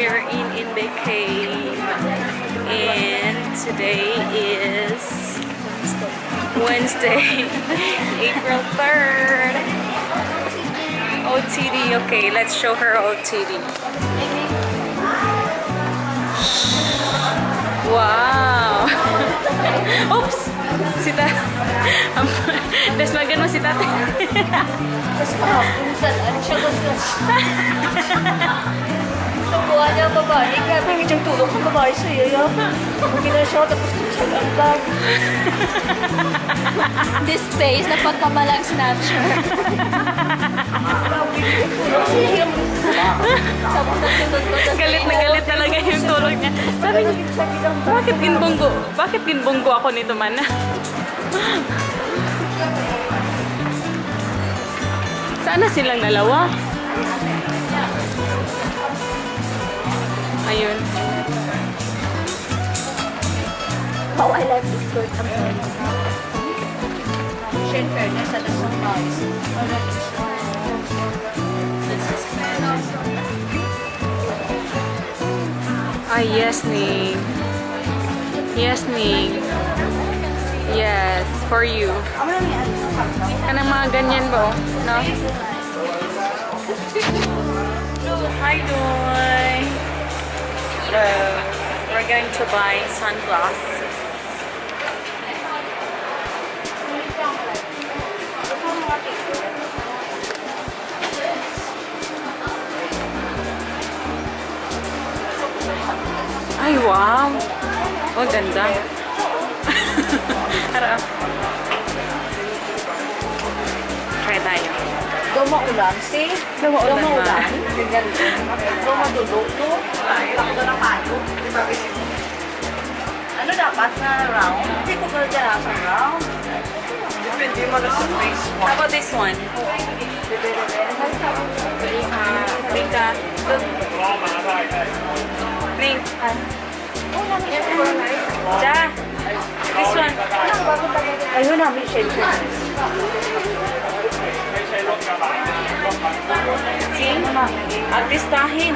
here in Bangkok, and today is Wednesday, April 3rd. OTD. Okay, let's show her OTD. Wow! Oops! Si Tate. Des magan mo si Tate. Mas mahapon sa siya gusto. Sa buha niya babae, grabe kitang tulong ng babae sa iyo. Hindi na siya, tapos kitang ang bag. This face na pagkamalang snapshot. Galit na galit talaga yung tulog niya. Sabi niya, bakit ginbonggo ako nito man? Sana silang dalawa? Ayun. Oh, I like this skirt. I'm sorry. Shane fairness, that is so nice. I like this one. This is fair also. Ay, yes, Ning. Yes, Ning. Yes, for you. Kanang mga ganyan ba, no? Hi, Doy. We're going to buy sunglasses. Ay, wow! Oh, ganda. Harap. Try tayo. Dumaulan, see? Dumaulan ba? Dumadulog to. Takbo na payo. Ano dapat na round? Hindi ko ba dyan sa round? Depende mo na sa face mo. How about this one? Rika. Ning. Ja. This one. Ayun namin shade. See? Artistahin.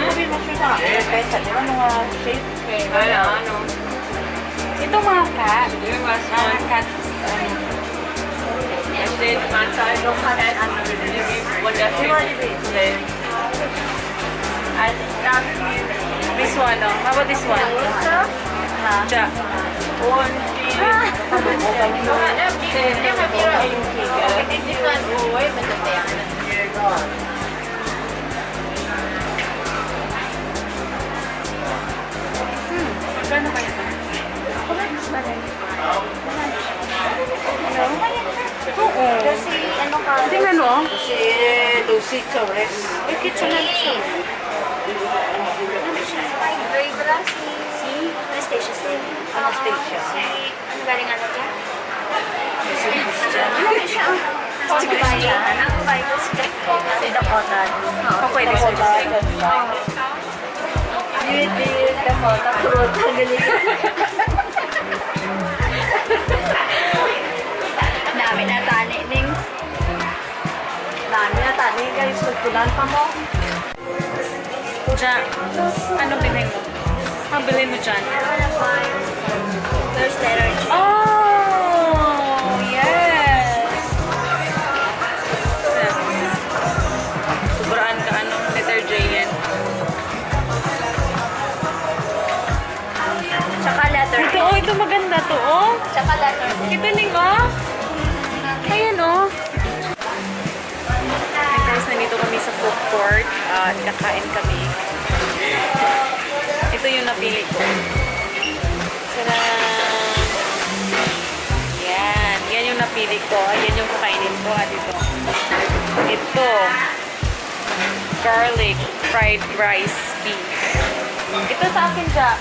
Sabi mo siya na. Pesa, di ba mga shade? Wala, ano? Ito mga cat. Mga cat. Then, mansay, no cut and This one, oh. How about this one? Ja. Magkano kaya ito? Oo. Kasi, ano ka? Tingnan mo. Kasi, Lucy Chores. Ay, kitchen na siya. Gray glasses. See? Anastasia Slim. Anastasia. Ano galing ano dyan? Ano siya? Bisaya. Ang Bible stick ko. Kasi Dakotan. Oh, pwede sa Bisaya. Hindi, Dakotan. Kurotan. Namin&Athalia, Ning. Namin&Athalia, guys. Magpunan pa mo. Ja, ano bilhin mo? Ang bilhin mo dyan? There's letter G. Oh, yes! Sobraan ka, ano, letter J yan. Tsaka letter Ito, oh, ito maganda to, oh. Tsaka letter G. Ito ning, oh. Ayan, oh. Hey guys, nandito kami sa food court at kakain kami. Ito yung napili ko. Tadaan! Yan. Yan yung napili ko. Ayan yung kakainin ko. At ito. Garlic fried rice beef. Ito sa akin, Jack.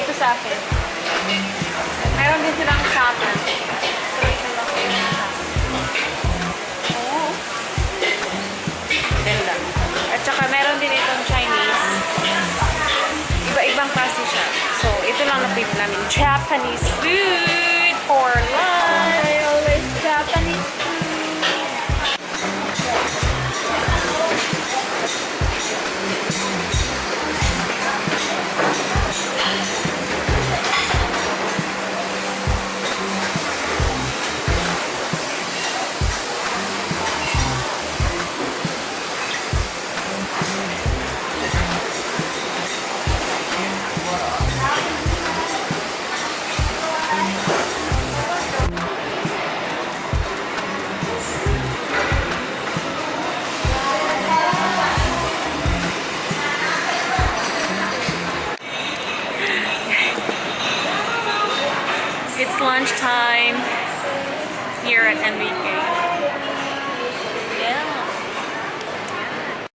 Ito sa akin. Meron din silang salmon. Oh. Ganda. At saka meron din itong Chinese. Iba-ibang klase siya. So, ito lang napili namin. Japanese food for life. I always lunchtime here at MBK.